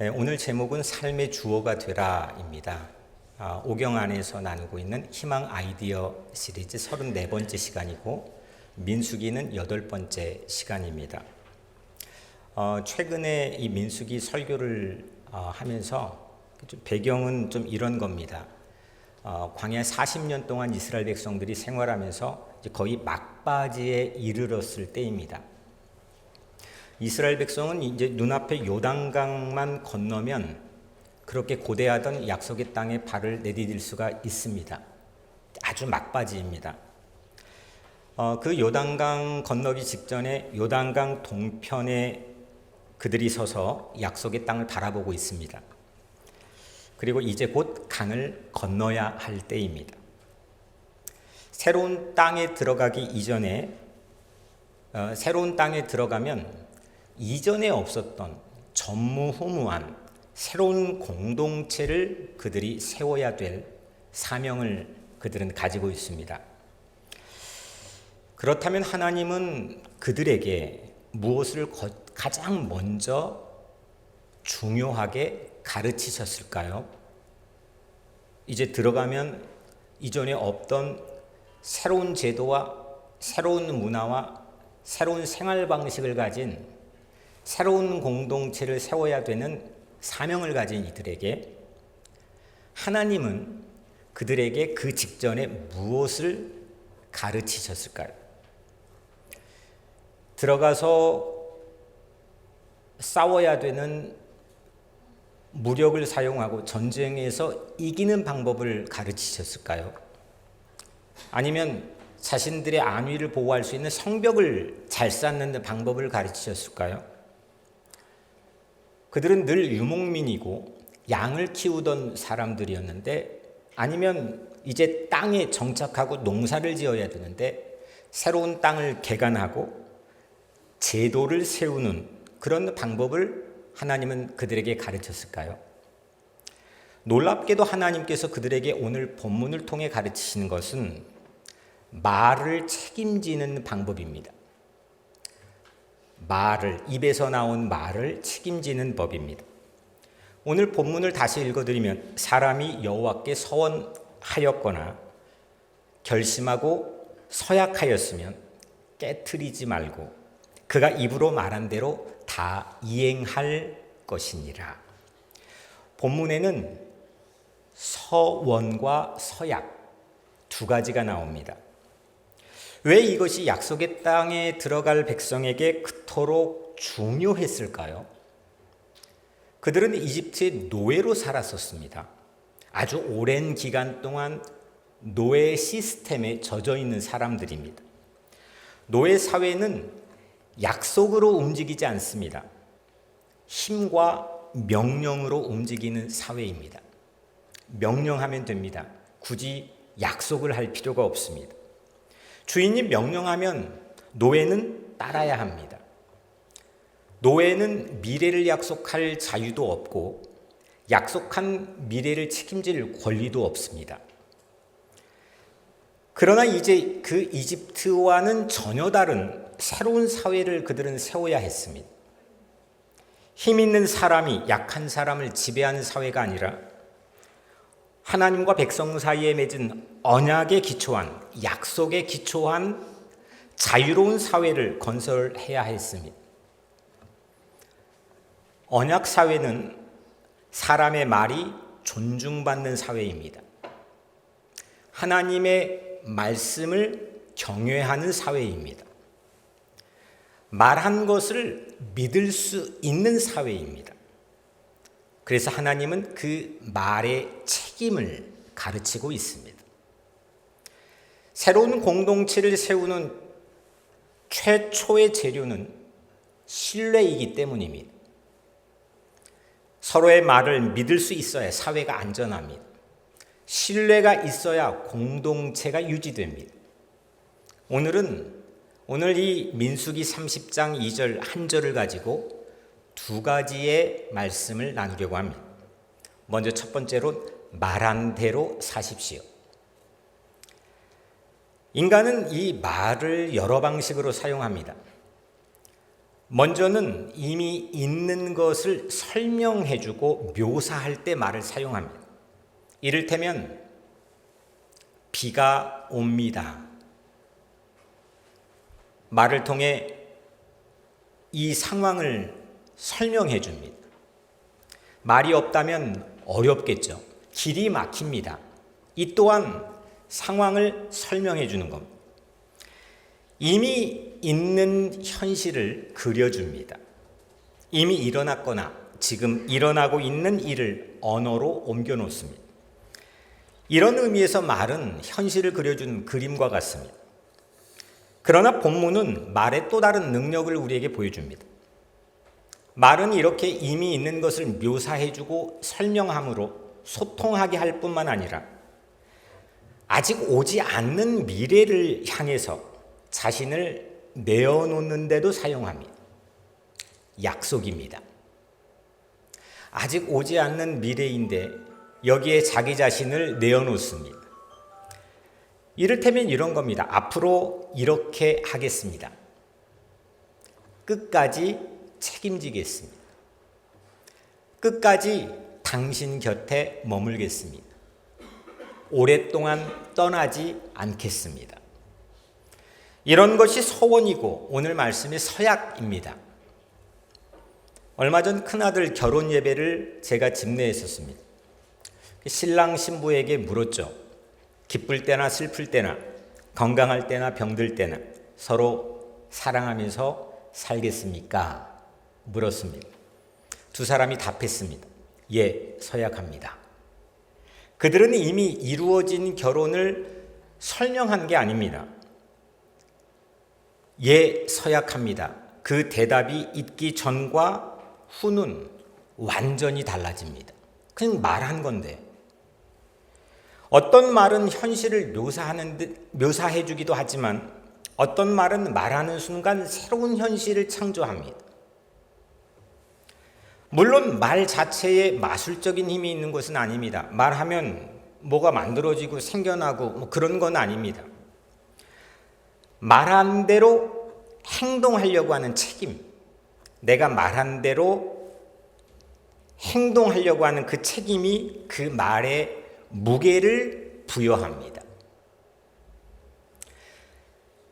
오늘 제목은 삶의 주어가 되라입니다. 오경 안에서 나누고 있는 희망 아이디어 시리즈 34번째 시간이고 민수기는 8번째 시간입니다. 최근에 이 민수기 설교를 하면서 배경은 좀 이런 겁니다. 광야 40년 동안 이스라엘 백성들이 생활하면서 거의 막바지에 이르렀을 때입니다. 이스라엘 백성은 이제 눈앞에 요단강만 건너면 그렇게 고대하던 약속의 땅에 발을 내디딜 수가 있습니다. 아주 막바지입니다. 그 요단강 건너기 직전에 요단강 동편에 그들이 서서 약속의 땅을 바라보고 있습니다. 그리고 이제 곧 강을 건너야 할 때입니다. 새로운 땅에 들어가기 이전에 새로운 땅에 들어가면 이전에 없었던 전무후무한 새로운 공동체를 그들이 세워야 될 사명을 그들은 가지고 있습니다. 그렇다면 하나님은 그들에게 무엇을 가장 먼저 중요하게 가르치셨을까요? 이제 들어가면 이전에 없던 새로운 제도와 새로운 문화와 새로운 생활 방식을 가진 새로운 공동체를 세워야 되는 사명을 가진 이들에게 하나님은 그들에게 그 직전에 무엇을 가르치셨을까요? 들어가서 싸워야 되는 무력을 사용하고 전쟁에서 이기는 방법을 가르치셨을까요? 아니면 자신들의 안위를 보호할 수 있는 성벽을 잘 쌓는 방법을 가르치셨을까요? 그들은 늘 유목민이고 양을 키우던 사람들이었는데 아니면 이제 땅에 정착하고 농사를 지어야 되는데 새로운 땅을 개간하고 제도를 세우는 그런 방법을 하나님은 그들에게 가르쳤을까요? 놀랍게도 하나님께서 그들에게 오늘 본문을 통해 가르치시는 것은 말을 책임지는 방법입니다. 입에서 나온 말을 책임지는 법입니다. 오늘 본문을 다시 읽어드리면 사람이 여호와께 서원하였거나 결심하고 서약하였으면 깨트리지 말고 그가 입으로 말한 대로 다 이행할 것이니라. 본문에는 서원과 서약 두 가지가 나옵니다. 왜 이것이 약속의 땅에 들어갈 백성에게 그토록 중요했을까요? 그들은 이집트의 노예로 살았었습니다. 아주 오랜 기간 동안 노예 시스템에 젖어 있는 사람들입니다. 노예 사회는 약속으로 움직이지 않습니다. 힘과 명령으로 움직이는 사회입니다. 명령하면 됩니다. 굳이 약속을 할 필요가 없습니다. 주인이 명령하면 노예는 따라야 합니다. 노예는 미래를 약속할 자유도 없고 약속한 미래를 책임질 권리도 없습니다. 그러나 이제 그 이집트와는 전혀 다른 새로운 사회를 그들은 세워야 했습니다. 힘 있는 사람이 약한 사람을 지배하는 사회가 아니라 하나님과 백성 사이에 맺은 언약에 기초한 약속에 기초한 자유로운 사회를 건설해야 했습니다. 언약 사회는 사람의 말이 존중받는 사회입니다. 하나님의 말씀을 경외하는 사회입니다. 말한 것을 믿을 수 있는 사회입니다. 그래서 하나님은 그 말의 책임을 가르치고 있습니다. 새로운 공동체를 세우는 최초의 재료는 신뢰이기 때문입니다. 서로의 말을 믿을 수 있어야 사회가 안전합니다. 신뢰가 있어야 공동체가 유지됩니다. 오늘 이 민수기 30장 2절 한 절을 가지고 두 가지의 말씀을 나누려고 합니다. 먼저 첫 번째로 말한 대로 사십시오. 인간은 이 말을 여러 방식으로 사용합니다. 먼저는 이미 있는 것을 설명해주고 묘사할 때 말을 사용합니다. 이를테면 비가 옵니다. 말을 통해 이 상황을 설명해 줍니다. 말이 없다면 어렵겠죠. 길이 막힙니다. 이 또한 상황을 설명해 주는 겁니다. 이미 있는 현실을 그려줍니다. 이미 일어났거나 지금 일어나고 있는 일을 언어로 옮겨 놓습니다. 이런 의미에서 말은 현실을 그려주는 그림과 같습니다. 그러나 본문은 말의 또 다른 능력을 우리에게 보여줍니다. 말은 이렇게 이미 있는 것을 묘사해주고 설명함으로 소통하게 할 뿐만 아니라 아직 오지 않는 미래를 향해서 자신을 내어놓는데도 사용합니다. 약속입니다. 아직 오지 않는 미래인데 여기에 자기 자신을 내어놓습니다. 이를테면 이런 겁니다. 앞으로 이렇게 하겠습니다. 끝까지 책임지겠습니다. 끝까지 당신 곁에 머물겠습니다. 오랫동안 떠나지 않겠습니다. 이런 것이 서원이고 오늘 말씀의 서약입니다. 얼마 전 큰아들 결혼 예배를 제가 집례했었습니다. 신랑 신부에게 물었죠. 기쁠 때나 슬플 때나 건강할 때나 병들 때나 서로 사랑하면서 살겠습니까? 물었습니다. 두 사람이 답했습니다. 예, 서약합니다. 그들은 이미 이루어진 결혼을 설명한 게 아닙니다. 예, 서약합니다. 그 대답이 있기 전과 후는 완전히 달라집니다. 그냥 말한 건데. 어떤 말은 현실을 묘사해 주기도 하지만 어떤 말은 말하는 순간 새로운 현실을 창조합니다. 물론 말 자체에 마술적인 힘이 있는 것은 아닙니다. 말하면 뭐가 만들어지고 생겨나고 그런 건 아닙니다. 말한 대로 행동하려고 하는 책임, 내가 말한 대로 행동하려고 하는 그 책임이 그 말에 무게를 부여합니다.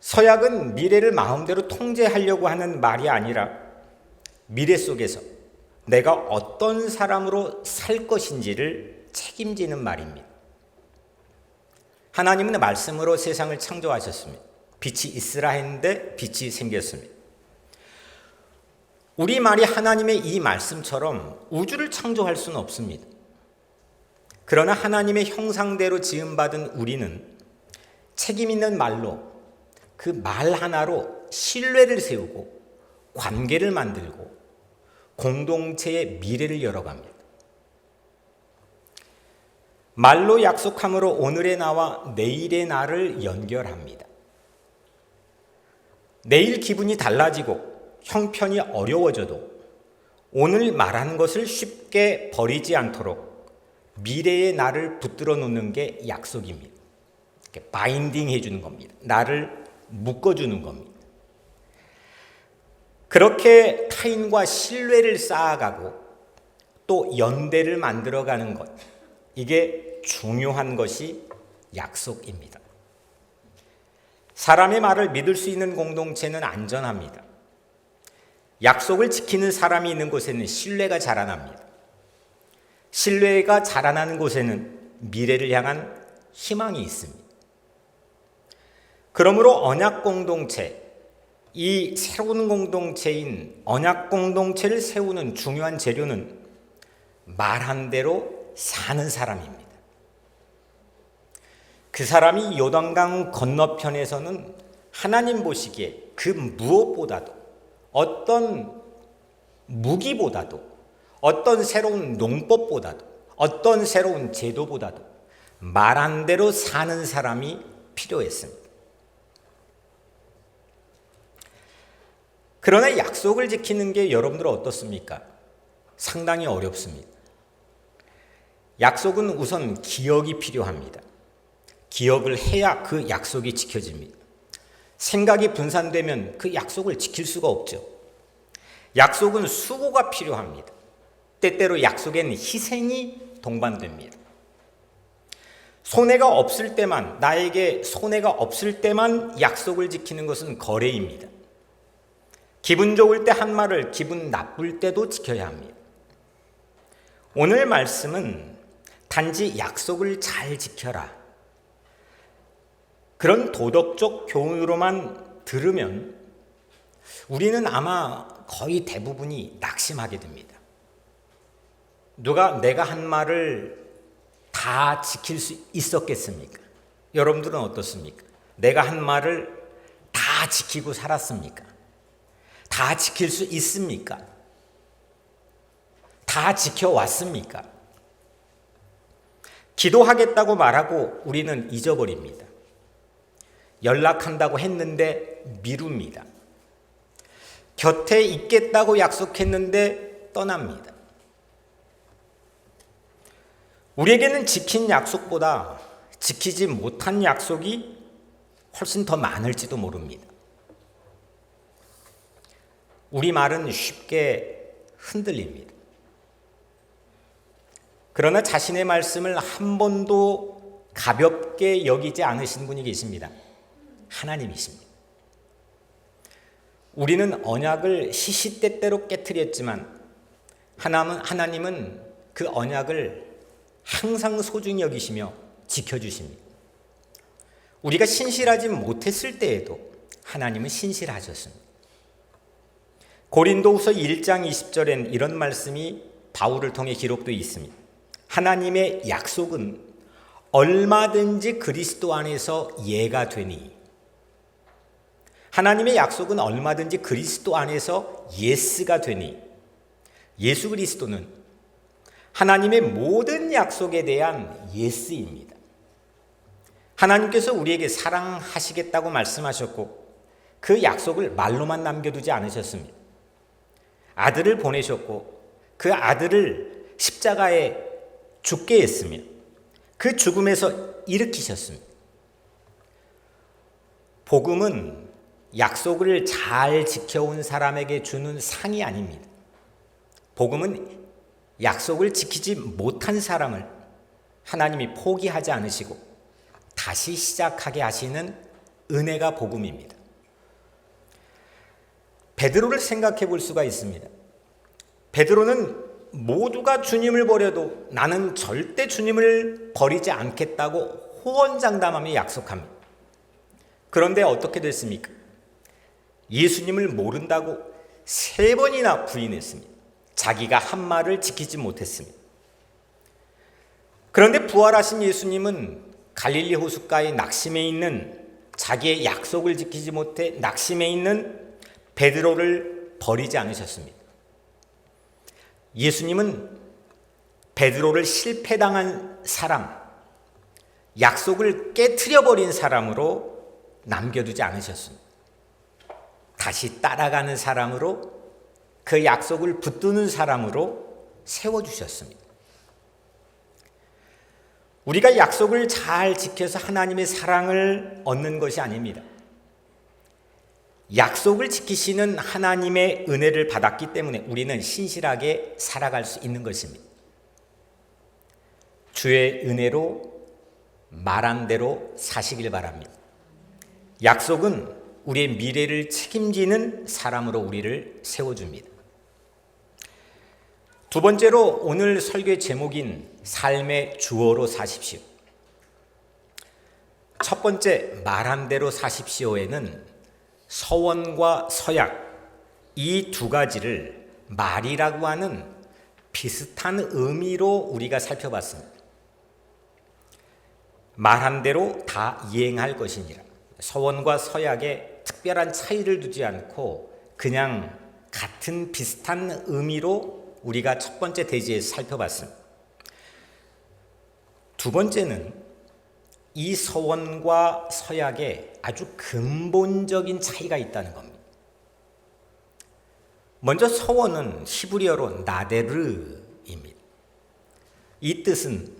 서약은 미래를 마음대로 통제하려고 하는 말이 아니라 미래 속에서 내가 어떤 사람으로 살 것인지를 책임지는 말입니다. 하나님은 말씀으로 세상을 창조하셨습니다. 빛이 있으라 했는데 빛이 생겼습니다. 우리 말이 하나님의 이 말씀처럼 우주를 창조할 수는 없습니다. 그러나 하나님의 형상대로 지음받은 우리는 책임 있는 말로 그 말 하나로 신뢰를 세우고 관계를 만들고 공동체의 미래를 열어갑니다. 말로 약속함으로 오늘의 나와 내일의 나를 연결합니다. 내일 기분이 달라지고 형편이 어려워져도 오늘 말한 것을 쉽게 버리지 않도록 미래의 나를 붙들어 놓는 게 약속입니다. 이렇게 바인딩 해주는 겁니다. 나를 묶어주는 겁니다. 그렇게 타인과 신뢰를 쌓아가고 또 연대를 만들어가는 것, 이게 중요한 것이 약속입니다. 사람의 말을 믿을 수 있는 공동체는 안전합니다. 약속을 지키는 사람이 있는 곳에는 신뢰가 자라납니다. 신뢰가 자라나는 곳에는 미래를 향한 희망이 있습니다. 그러므로 언약 공동체, 이 새로운 공동체인 언약 공동체를 세우는 중요한 재료는 말한 대로 사는 사람입니다. 그 사람이 요단강 건너편에서는 하나님 보시기에 그 무엇보다도 어떤 무기보다도 어떤 새로운 농법보다도 어떤 새로운 제도보다도 말한 대로 사는 사람이 필요했습니다. 그러나 약속을 지키는 게 여러분들은 어떻습니까? 상당히 어렵습니다. 약속은 우선 기억이 필요합니다. 기억을 해야 그 약속이 지켜집니다. 생각이 분산되면 그 약속을 지킬 수가 없죠. 약속은 수고가 필요합니다. 때때로 약속에는 희생이 동반됩니다. 손해가 없을 때만, 나에게 손해가 없을 때만 약속을 지키는 것은 거래입니다. 기분 좋을 때 한 말을 기분 나쁠 때도 지켜야 합니다. 오늘 말씀은 단지 약속을 잘 지켜라, 그런 도덕적 교훈으로만 들으면 우리는 아마 거의 대부분이 낙심하게 됩니다. 누가 내가 한 말을 다 지킬 수 있었겠습니까? 여러분들은 어떻습니까? 내가 한 말을 다 지키고 살았습니까? 다 지킬 수 있습니까? 다 지켜왔습니까? 기도하겠다고 말하고 우리는 잊어버립니다. 연락한다고 했는데 미룹니다. 곁에 있겠다고 약속했는데 떠납니다. 우리에게는 지킨 약속보다 지키지 못한 약속이 훨씬 더 많을지도 모릅니다. 우리 말은 쉽게 흔들립니다. 그러나 자신의 말씀을 한 번도 가볍게 여기지 않으신 분이 계십니다. 하나님이십니다. 우리는 언약을 시시때때로 깨트렸지만 하나님은 그 언약을 항상 소중히 여기시며 지켜주십니다. 우리가 신실하지 못했을 때에도 하나님은 신실하셨습니다. 고린도후서 1장 20절엔 이런 말씀이 바울을 통해 기록되어 있습니다. 하나님의 약속은 얼마든지 그리스도 안에서 예가 되니, 하나님의 약속은 얼마든지 그리스도 안에서 예스가 되니, 예수 그리스도는 하나님의 모든 약속에 대한 예스입니다. 하나님께서 우리에게 사랑하시겠다고 말씀하셨고 그 약속을 말로만 남겨두지 않으셨습니다. 아들을 보내셨고 그 아들을 십자가에 죽게 했으며 그 죽음에서 일으키셨습니다. 복음은 약속을 잘 지켜온 사람에게 주는 상이 아닙니다. 복음은 약속을 지키지 못한 사람을 하나님이 포기하지 않으시고 다시 시작하게 하시는 은혜가 복음입니다. 베드로를 생각해 볼 수가 있습니다. 베드로는 모두가 주님을 버려도 나는 절대 주님을 버리지 않겠다고 호언장담하며 약속합니다. 그런데 어떻게 됐습니까? 예수님을 모른다고 3번이나 부인했습니다. 자기가 한 말을 지키지 못했습니다. 그런데 부활하신 예수님은 갈릴리 호숫가의 낙심해 있는, 자기의 약속을 지키지 못해 낙심해 있는 베드로를 버리지 않으셨습니다. 예수님은 베드로를 실패당한 사람, 약속을 깨트려버린 사람으로 남겨두지 않으셨습니다. 다시 따라가는 사람으로, 그 약속을 붙드는 사람으로 세워주셨습니다. 우리가 약속을 잘 지켜서 하나님의 사랑을 얻는 것이 아닙니다. 약속을 지키시는 하나님의 은혜를 받았기 때문에 우리는 신실하게 살아갈 수 있는 것입니다. 주의 은혜로 말한 대로 사시길 바랍니다. 약속은 우리의 미래를 책임지는 사람으로 우리를 세워줍니다. 두 번째로 오늘 설교의 제목인 삶의 주어로 사십시오. 첫 번째 말한 대로 사십시오에는 서원과 서약, 이 두 가지를 말이라고 하는 비슷한 의미로 우리가 살펴봤습니다. 말한 대로 다 이행할 것이니라. 서원과 서약에 특별한 차이를 두지 않고 그냥 같은 비슷한 의미로 우리가 첫 번째 대지에서 살펴봤습니다. 두 번째는 이 서원과 서약에 아주 근본적인 차이가 있다는 겁니다. 먼저 서원은 히브리어로 나데르입니다. 이 뜻은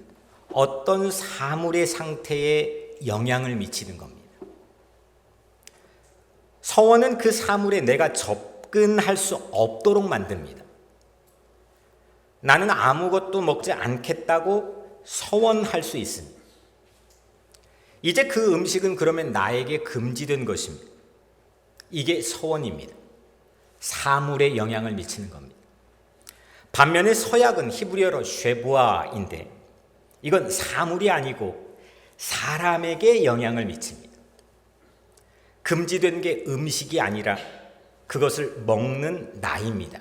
어떤 사물의 상태에 영향을 미치는 겁니다. 서원은 그 사물에 내가 접근할 수 없도록 만듭니다. 나는 아무것도 먹지 않겠다고 서원할 수 있습니다. 이제 그 음식은 그러면 나에게 금지된 것입니다. 이게 서원입니다. 사물에 영향을 미치는 겁니다. 반면에 서약은 히브리어로 쉐부아인데 이건 사물이 아니고 사람에게 영향을 미칩니다. 금지된 게 음식이 아니라 그것을 먹는 나입니다.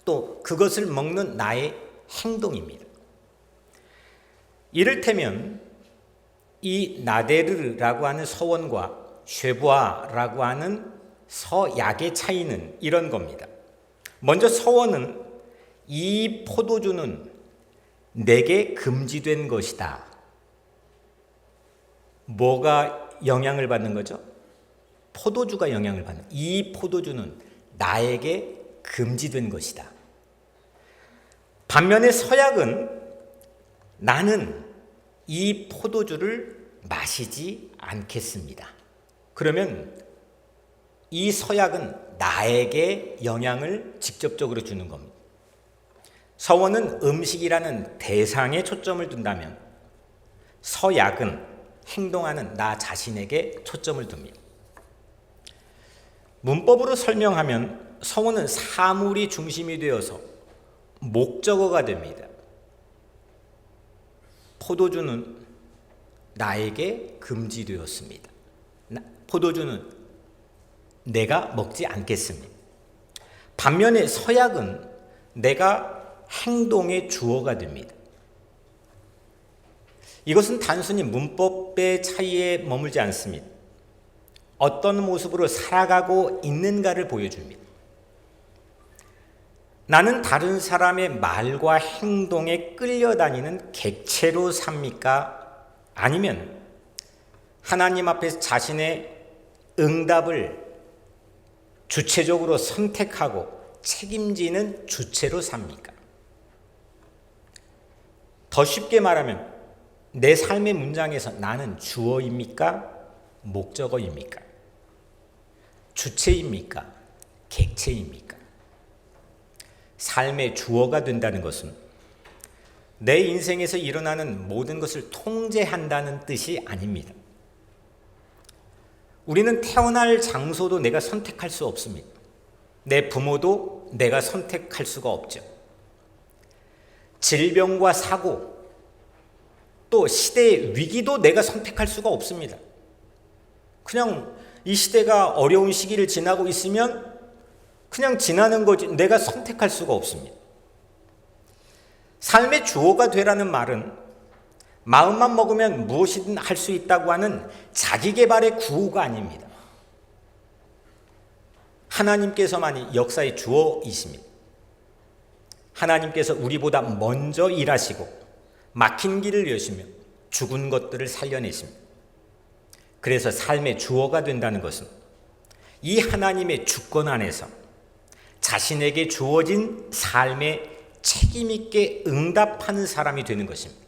또 그것을 먹는 나의 행동입니다. 이를테면 이 나데르라고 하는 서원과 쉐부아라고 하는 서약의 차이는 이런 겁니다. 먼저 서원은 이 포도주는 내게 금지된 것이다. 뭐가 영향을 받는 거죠? 포도주가 영향을 받는. 이 포도주는 나에게 금지된 것이다. 반면에 서약은 나는 이 포도주를 마시지 않겠습니다. 그러면 이 서약은 나에게 영향을 직접적으로 주는 겁니다. 서원은 음식이라는 대상에 초점을 둔다면 서약은 행동하는 나 자신에게 초점을 둡니다. 문법으로 설명하면 서원은 사물이 중심이 되어서 목적어가 됩니다. 포도주는 나에게 금지되었습니다. 포도주는 내가 먹지 않겠습니다. 반면에 서약은 내가 행동의 주어가 됩니다. 이것은 단순히 문법의 차이에 머물지 않습니다. 어떤 모습으로 살아가고 있는가를 보여줍니다. 나는 다른 사람의 말과 행동에 끌려다니는 객체로 삽니까? 아니면 하나님 앞에서 자신의 응답을 주체적으로 선택하고 책임지는 주체로 삽니까? 더 쉽게 말하면 내 삶의 문장에서 나는 주어입니까? 목적어입니까? 주체입니까? 객체입니까? 삶의 주어가 된다는 것은 내 인생에서 일어나는 모든 것을 통제한다는 뜻이 아닙니다. 우리는 태어날 장소도 내가 선택할 수 없습니다. 내 부모도 내가 선택할 수가 없죠. 질병과 사고, 또 시대의 위기도 내가 선택할 수가 없습니다. 그냥 이 시대가 어려운 시기를 지나고 있으면 그냥 지나는 거지 내가 선택할 수가 없습니다. 삶의 주어가 되라는 말은 마음만 먹으면 무엇이든 할 수 있다고 하는 자기개발의 구호가 아닙니다. 하나님께서만이 역사의 주어이십니다. 하나님께서 우리보다 먼저 일하시고 막힌 길을 여시며 죽은 것들을 살려내십니다. 그래서 삶의 주어가 된다는 것은 이 하나님의 주권 안에서 자신에게 주어진 삶에 책임있게 응답하는 사람이 되는 것입니다.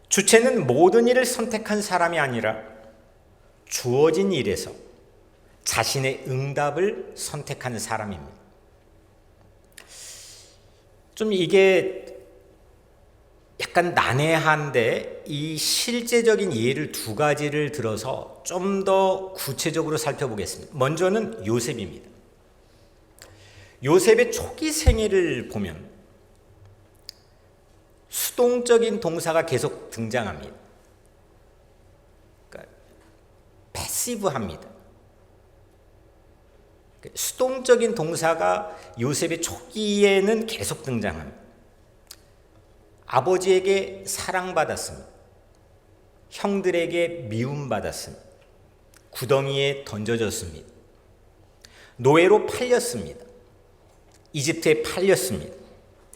주체는 모든 일을 선택한 사람이 아니라 주어진 일에서 자신의 응답을 선택하는 사람입니다. 좀 이게 약간 난해한데 이 실제적인 예를 두 가지를 들어서 좀 더 구체적으로 살펴보겠습니다. 먼저는 요셉입니다. 요셉의 초기 생애를 보면 수동적인 동사가 계속 등장합니다. 그러니까 패시브합니다. 수동적인 동사가 요셉의 초기에는 계속 등장합니다. 아버지에게 사랑받았습니다. 형들에게 미움받았습니다. 구덩이에 던져졌습니다. 노예로 팔렸습니다. 이집트에 팔렸습니다.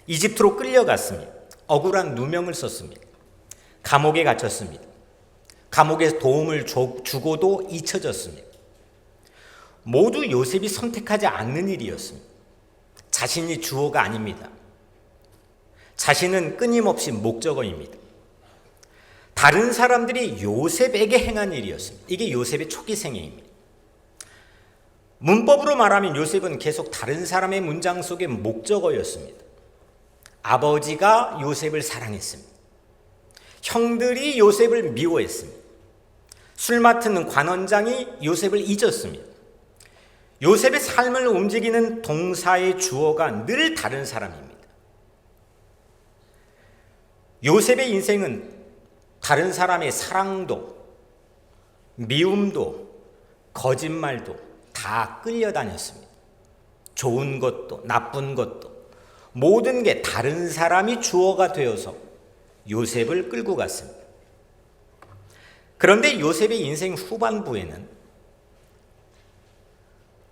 이집트로 끌려갔습니다. 억울한 누명을 썼습니다. 감옥에 갇혔습니다. 감옥에서 도움을 주고도 잊혀졌습니다. 모두 요셉이 선택하지 않는 일이었습니다. 자신이 주어가 아닙니다. 자신은 끊임없이 목적어입니다. 다른 사람들이 요셉에게 행한 일이었습니다. 이게 요셉의 초기 생애입니다. 문법으로 말하면 요셉은 계속 다른 사람의 문장 속의 목적어였습니다. 아버지가 요셉을 사랑했습니다. 형들이 요셉을 미워했습니다. 술 맡은 관원장이 요셉을 잊었습니다. 요셉의 삶을 움직이는 동사의 주어가 늘 다른 사람입니다. 요셉의 인생은 다른 사람의 사랑도, 미움도, 거짓말도 다 끌려다녔습니다. 좋은 것도 나쁜 것도 모든 게 다른 사람이 주어가 되어서 요셉을 끌고 갔습니다. 그런데 요셉의 인생 후반부에는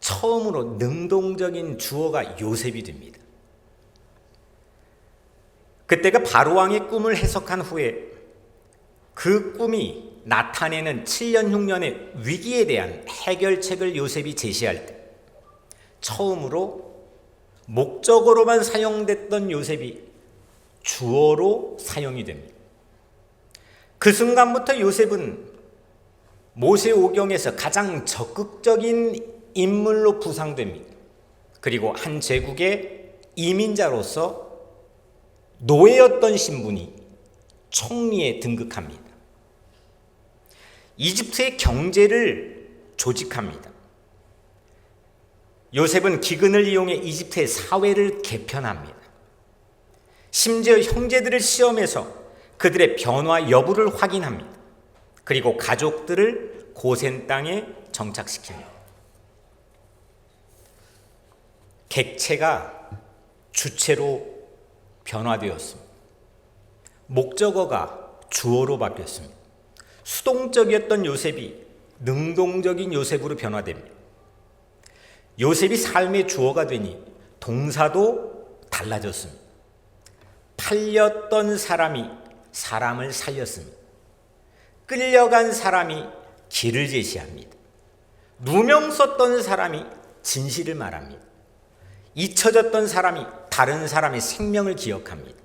처음으로 능동적인 주어가 요셉이 됩니다. 그때가 바로왕의 꿈을 해석한 후에 그 꿈이 나타내는 7년 흉년의 위기에 대한 해결책을 요셉이 제시할 때 처음으로 목적어로만 사용됐던 요셉이 주어로 사용이 됩니다. 그 순간부터 요셉은 모세오경에서 가장 적극적인 인물로 부상됩니다. 그리고 한 제국의 이민자로서 노예였던 신분이 총리에 등극합니다. 이집트의 경제를 조직합니다. 요셉은 기근을 이용해 이집트의 사회를 개편합니다. 심지어 형제들을 시험해서 그들의 변화 여부를 확인합니다. 그리고 가족들을 고센 땅에 정착시킵니다. 객체가 주체로 변화되었습니다. 목적어가 주어로 바뀌었습니다. 수동적이었던 요셉이 능동적인 요셉으로 변화됩니다. 요셉이 삶의 주어가 되니 동사도 달라졌습니다. 팔렸던 사람이 사람을 살렸습니다. 끌려간 사람이 길을 제시합니다. 누명 썼던 사람이 진실을 말합니다. 잊혀졌던 사람이 다른 사람의 생명을 기억합니다.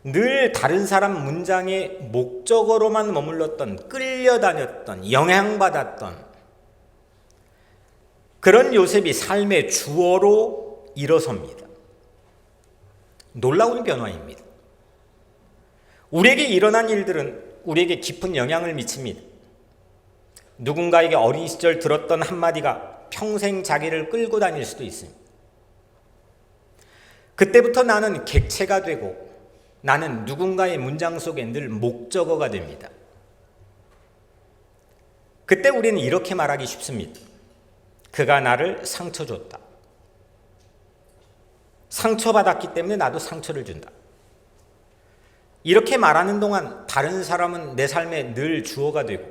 늘 다른 사람 문장의 목적어로만 머물렀던, 끌려다녔던, 영향받았던 그런 요셉이 삶의 주어로 일어섭니다. 놀라운 변화입니다. 우리에게 일어난 일들은 우리에게 깊은 영향을 미칩니다. 누군가에게 어린 시절 들었던 한마디가 평생 자기를 끌고 다닐 수도 있습니다. 그때부터 나는 객체가 되고 나는 누군가의 문장 속에 늘 목적어가 됩니다. 그때 우리는 이렇게 말하기 쉽습니다. 그가 나를 상처 줬다. 상처받았기 때문에 나도 상처를 준다. 이렇게 말하는 동안 다른 사람은 내 삶에 늘 주어가 되고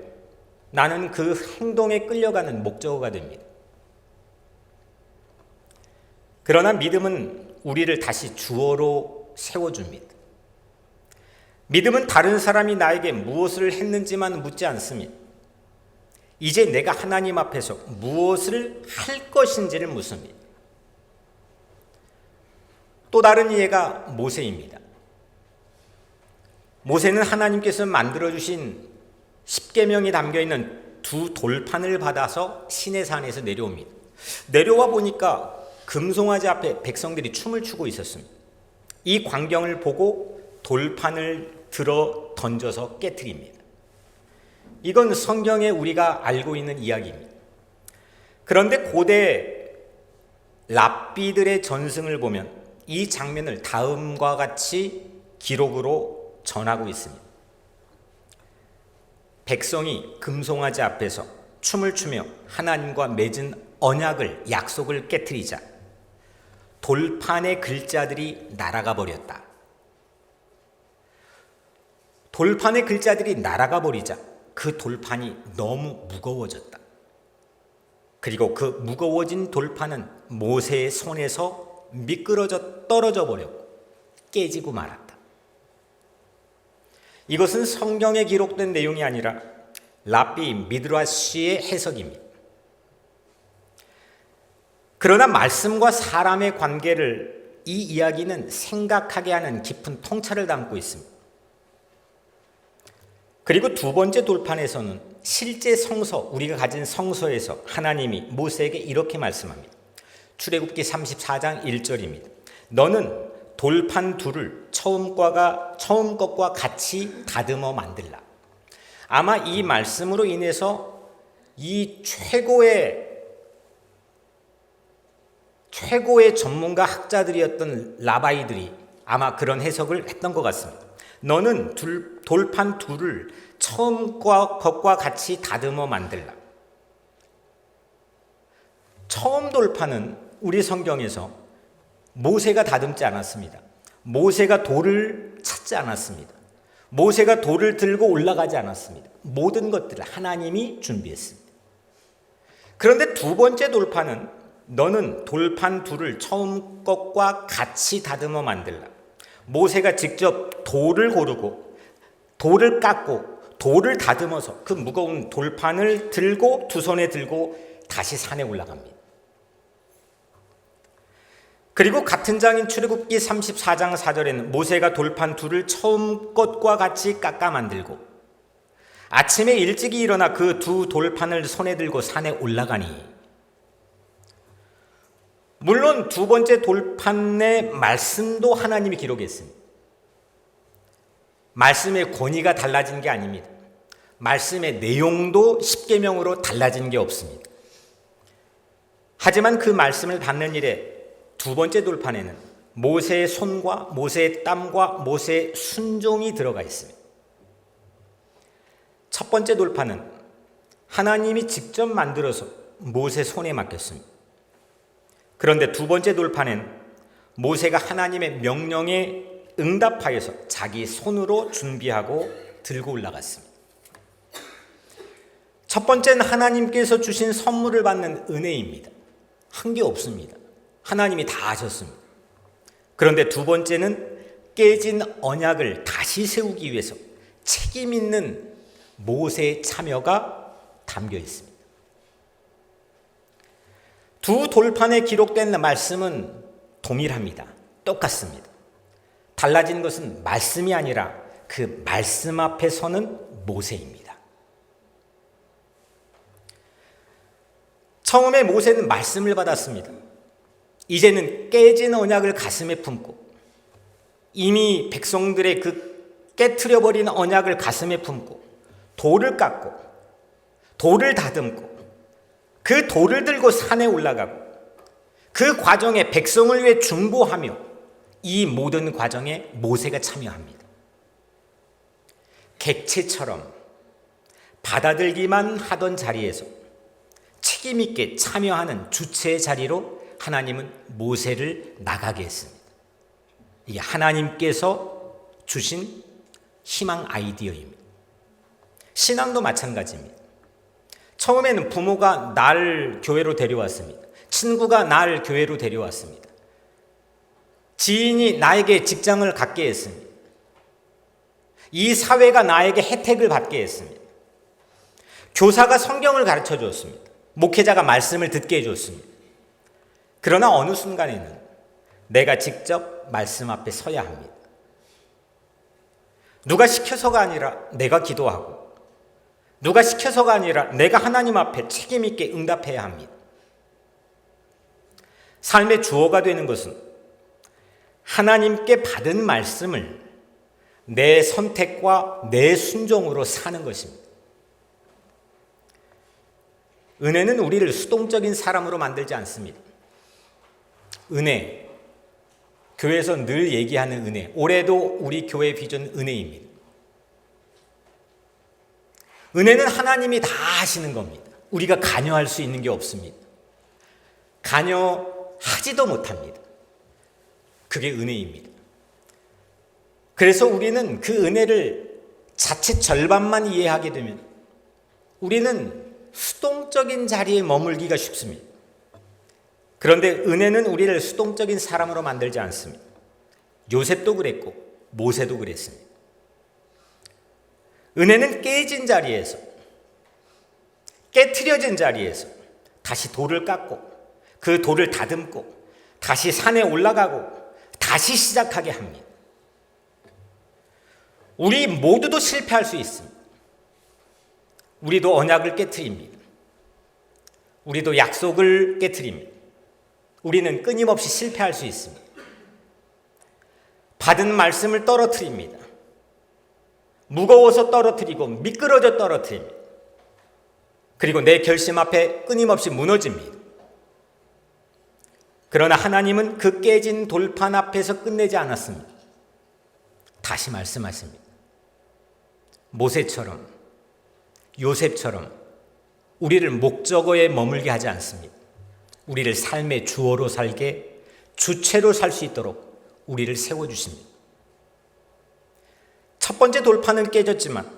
나는 그 행동에 끌려가는 목적어가 됩니다. 그러나 믿음은 우리를 다시 주어로 세워줍니다. 믿음은 다른 사람이 나에게 무엇을 했는지만 묻지 않습니다. 이제 내가 하나님 앞에서 무엇을 할 것인지를 묻습니다. 또 다른 예가 모세입니다. 모세는 하나님께서 만들어주신 십계명이 담겨있는 두 돌판을 받아서 시내산에서 내려옵니다. 내려와 보니까 금송아지 앞에 백성들이 춤을 추고 있었습니다. 이 광경을 보고 돌판을 들어 던져서 깨트립니다. 이건 성경에 우리가 알고 있는 이야기입니다. 그런데 고대 랍비들의 전승을 보면 이 장면을 다음과 같이 기록으로 전하고 있습니다. 백성이 금송아지 앞에서 춤을 추며 하나님과 맺은 언약을, 약속을 깨트리자 돌판의 글자들이 날아가 버렸다. 돌판의 글자들이 날아가 버리자 그 돌판이 너무 무거워졌다. 그리고 그 무거워진 돌판은 모세의 손에서 미끄러져 떨어져 버렸고 깨지고 말았다. 이것은 성경에 기록된 내용이 아니라 랍비 미드라시의 해석입니다. 그러나 말씀과 사람의 관계를 이 이야기는 생각하게 하는 깊은 통찰을 담고 있습니다. 그리고 두 번째 돌판에서는 실제 성서, 우리가 가진 성서에서 하나님이 모세에게 이렇게 말씀합니다. 출애굽기 34장 1절입니다. 너는 돌판 둘을 처음 것과 같이 다듬어 만들라. 아마 이 말씀으로 인해서 이 최고의 전문가 학자들이었던 라바이들이 아마 그런 해석을 했던 것 같습니다. 너는 돌판 둘을 처음 것과 같이 다듬어 만들라. 처음 돌판은 우리 성경에서 모세가 다듬지 않았습니다. 모세가 돌을 찾지 않았습니다. 모세가 돌을 들고 올라가지 않았습니다. 모든 것들을 하나님이 준비했습니다. 그런데 두 번째 돌판은 너는 돌판 둘을 처음 것과 같이 다듬어 만들라. 모세가 직접 돌을 고르고 돌을 깎고 돌을 다듬어서 그 무거운 돌판을 들고 두 손에 들고 다시 산에 올라갑니다. 그리고 같은 장인 출애굽기 34장 4절에는 모세가 돌판 둘을 처음 것과 같이 깎아 만들고 아침에 일찍이 일어나 그 두 돌판을 손에 들고 산에 올라가니, 물론 두 번째 돌판의 말씀도 하나님이 기록했습니다. 말씀의 권위가 달라진 게 아닙니다. 말씀의 내용도 십계명으로 달라진 게 없습니다. 하지만 그 말씀을 받는 일에 두 번째 돌판에는 모세의 손과 모세의 땀과 모세의 순종이 들어가 있습니다. 첫 번째 돌판은 하나님이 직접 만들어서 모세 손에 맡겼습니다. 그런데 두 번째 돌판엔 모세가 하나님의 명령에 응답하여서 자기 손으로 준비하고 들고 올라갔습니다. 첫 번째는 하나님께서 주신 선물을 받는 은혜입니다. 한 게 없습니다. 하나님이 다 하셨습니다. 그런데 두 번째는 깨진 언약을 다시 세우기 위해서 책임 있는 모세의 참여가 담겨 있습니다. 두 돌판에 기록된 말씀은 동일합니다. 똑같습니다. 달라진 것은 말씀이 아니라 그 말씀 앞에 서는 모세입니다. 처음에 모세는 말씀을 받았습니다. 이제는 깨진 언약을 가슴에 품고 이미 백성들의 그 깨트려버린 언약을 가슴에 품고 돌을 깎고 돌을 다듬고 그 돌을 들고 산에 올라가고 그 과정에 백성을 위해 중보하며 이 모든 과정에 모세가 참여합니다. 객체처럼 받아들기만 하던 자리에서 책임 있게 참여하는 주체의 자리로 하나님은 모세를 나가게 했습니다. 이게 하나님께서 주신 희망 아이디어입니다. 신앙도 마찬가지입니다. 처음에는 부모가 날 교회로 데려왔습니다. 친구가 날 교회로 데려왔습니다. 지인이 나에게 직장을 갖게 했습니다. 이 사회가 나에게 혜택을 받게 했습니다. 교사가 성경을 가르쳐 줬습니다. 목회자가 말씀을 듣게 해줬습니다. 그러나 어느 순간에는 내가 직접 말씀 앞에 서야 합니다. 누가 시켜서가 아니라 내가 기도하고 누가 시켜서가 아니라 내가 하나님 앞에 책임 있게 응답해야 합니다. 삶의 주어가 되는 것은 하나님께 받은 말씀을 내 선택과 내 순종으로 사는 것입니다. 은혜는 우리를 수동적인 사람으로 만들지 않습니다. 은혜, 교회에서 늘 얘기하는 은혜, 올해도 우리 교회 비전 은혜입니다. 은혜는 하나님이 다 하시는 겁니다. 우리가 관여할 수 있는 게 없습니다. 관여하지도 못합니다. 그게 은혜입니다. 그래서 우리는 그 은혜를 자칫 절반만 이해하게 되면 우리는 수동적인 자리에 머물기가 쉽습니다. 그런데 은혜는 우리를 수동적인 사람으로 만들지 않습니다. 요셉도 그랬고 모세도 그랬습니다. 은혜는 깨진 자리에서, 깨트려진 자리에서 다시 돌을 깎고 그 돌을 다듬고 다시 산에 올라가고 다시 시작하게 합니다. 우리 모두도 실패할 수 있습니다. 우리도 언약을 깨트립니다. 우리도 약속을 깨트립니다. 우리는 끊임없이 실패할 수 있습니다. 받은 말씀을 떨어뜨립니다. 무거워서 떨어뜨리고 미끄러져 떨어뜨립니다. 그리고 내 결심 앞에 끊임없이 무너집니다. 그러나 하나님은 그 깨진 돌판 앞에서 끝내지 않았습니다. 다시 말씀하십니다. 모세처럼, 요셉처럼 우리를 목적어에 머물게 하지 않습니다. 우리를 삶의 주어로 살게, 주체로 살 수 있도록 우리를 세워주십니다. 첫 번째 돌판은 깨졌지만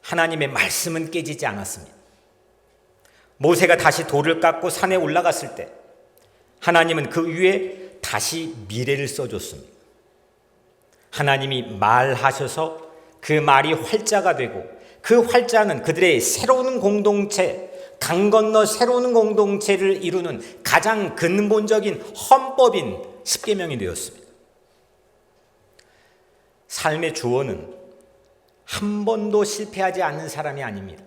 하나님의 말씀은 깨지지 않았습니다. 모세가 다시 돌을 깎고 산에 올라갔을 때 하나님은 그 위에 다시 미래를 써줬습니다. 하나님이 말하셔서 그 말이 활자가 되고 그 활자는 그들의 새로운 공동체, 강 건너 새로운 공동체를 이루는 가장 근본적인 헌법인 십계명이 되었습니다. 삶의 주어는 한 번도 실패하지 않는 사람이 아닙니다.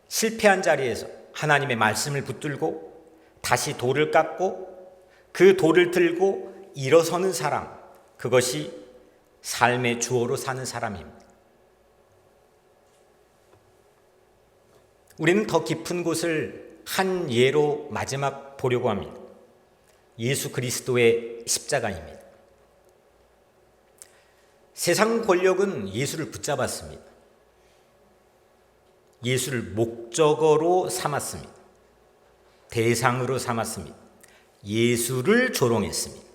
실패한 자리에서 하나님의 말씀을 붙들고 다시 돌을 깎고 그 돌을 들고 일어서는 사람, 그것이 삶의 주어로 사는 사람입니다. 우리는 더 깊은 곳을 한 예로 마지막 보려고 합니다. 예수 그리스도의 십자가입니다. 세상 권력은 예수를 붙잡았습니다. 예수를 목적어로 삼았습니다. 대상으로 삼았습니다. 예수를 조롱했습니다.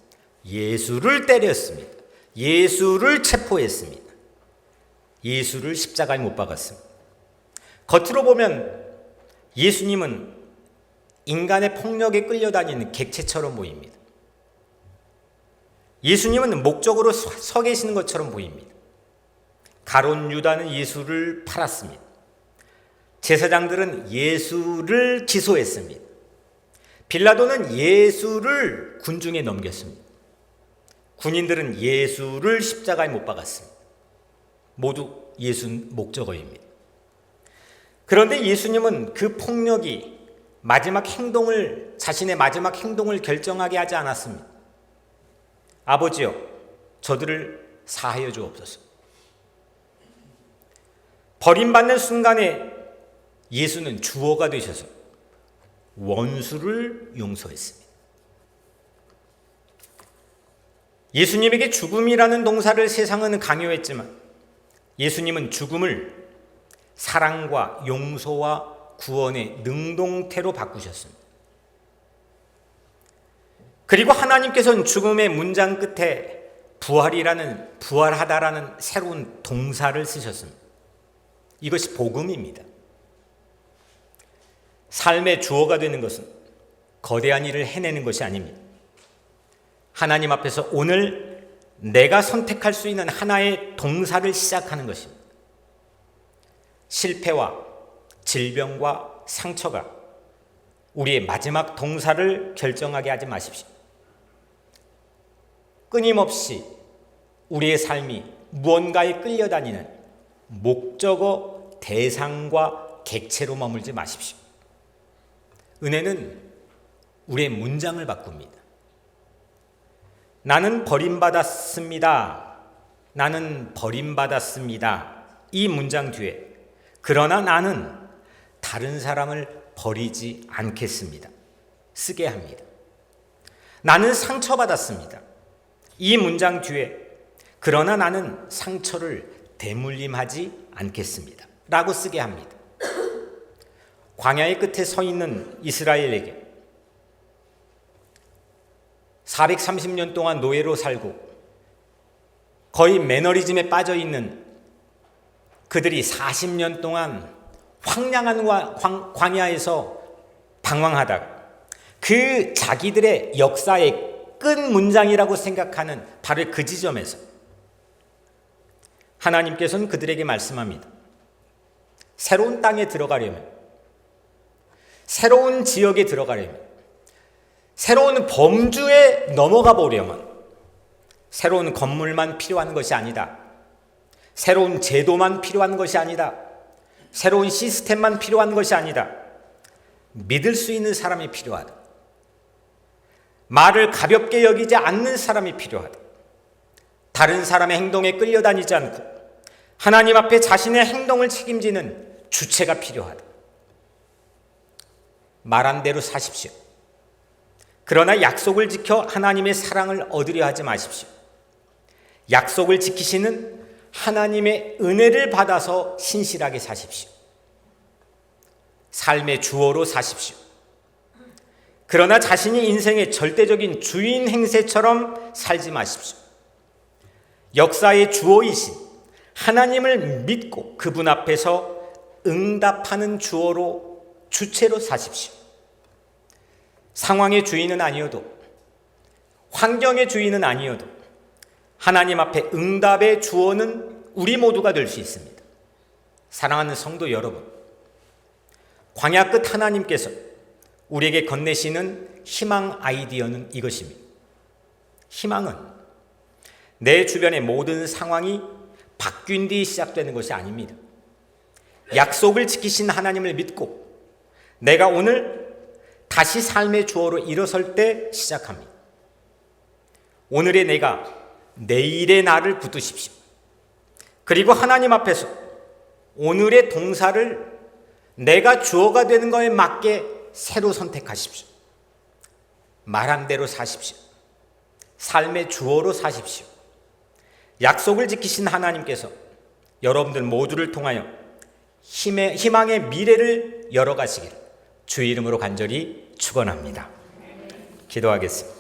예수를 때렸습니다. 예수를 체포했습니다. 예수를 십자가에 못 박았습니다. 겉으로 보면 예수님은 인간의 폭력에 끌려다니는 객체처럼 보입니다. 예수님은 목적으로 서 계시는 것처럼 보입니다. 가룟 유다는 예수를 팔았습니다. 제사장들은 예수를 기소했습니다. 빌라도는 예수를 군중에 넘겼습니다. 군인들은 예수를 십자가에 못 박았습니다. 모두 예수 목적어입니다. 그런데 예수님은 그 폭력이 자신의 마지막 행동을 결정하게 하지 않았습니다. 아버지여, 저들을 사하여 주옵소서. 버림받는 순간에 예수는 주어가 되셔서 원수를 용서했습니다. 예수님에게 죽음이라는 동사를 세상은 강요했지만 예수님은 죽음을 사랑과 용서와 구원의 능동태로 바꾸셨습니다. 그리고 하나님께서는 죽음의 문장 끝에 부활하다라는 새로운 동사를 쓰셨습니다. 이것이 복음입니다. 삶의 주어가 되는 것은 거대한 일을 해내는 것이 아닙니다. 하나님 앞에서 오늘 내가 선택할 수 있는 하나의 동사를 시작하는 것입니다. 실패와 질병과 상처가 우리의 마지막 동사를 결정하게 하지 마십시오. 끊임없이 우리의 삶이 무언가에 끌려다니는 목적어, 대상과 객체로 머물지 마십시오. 은혜는 우리의 문장을 바꿉니다. 나는 버림받았습니다. 나는 버림받았습니다. 이 문장 뒤에 그러나 나는 다른 사람을 버리지 않겠습니다. 쓰게 합니다. 나는 상처받았습니다. 이 문장 뒤에 그러나 나는 상처를 대물림하지 않겠습니다. 라고 쓰게 합니다. 광야의 끝에 서 있는 이스라엘에게 430년 동안 노예로 살고 거의 매너리즘에 빠져 있는 그들이 40년 동안 황량한 광야에서 방황하다가 그 자기들의 역사의 끝 문장이라고 생각하는 바로 그 지점에서 하나님께서는 그들에게 말씀합니다. 새로운 땅에 들어가려면, 새로운 지역에 들어가려면, 새로운 범주에 넘어가 보려면 새로운 건물만 필요한 것이 아니다. 새로운 제도만 필요한 것이 아니다. 새로운 시스템만 필요한 것이 아니다. 믿을 수 있는 사람이 필요하다. 말을 가볍게 여기지 않는 사람이 필요하다. 다른 사람의 행동에 끌려다니지 않고 하나님 앞에 자신의 행동을 책임지는 주체가 필요하다. 말한 대로 사십시오. 그러나 약속을 지켜 하나님의 사랑을 얻으려 하지 마십시오. 약속을 지키시는 하나님의 은혜를 받아서 신실하게 사십시오. 삶의 주어로 사십시오. 그러나 자신이 인생의 절대적인 주인 행세처럼 살지 마십시오. 역사의 주어이신 하나님을 믿고 그분 앞에서 응답하는 주어로 주체로 사십시오. 상황의 주인은 아니어도, 환경의 주인은 아니어도 하나님 앞에 응답의 주어는 우리 모두가 될 수 있습니다. 사랑하는 성도 여러분, 광야 끝 하나님께서 우리에게 건네시는 희망 아이디어는 이것입니다. 희망은 내 주변의 모든 상황이 바뀐 뒤 시작되는 것이 아닙니다. 약속을 지키신 하나님을 믿고 내가 오늘 다시 삶의 주어로 일어설 때 시작합니다. 오늘의 내가 내일의 나를 붙드십시오. 그리고 하나님 앞에서 오늘의 동사를 내가 주어가 되는 것에 맞게 새로 선택하십시오. 말한 대로 사십시오. 삶의 주어로 사십시오. 약속을 지키신 하나님께서 여러분들 모두를 통하여 희망의 미래를 열어가시기를 주의 이름으로 간절히 축원합니다. 기도하겠습니다.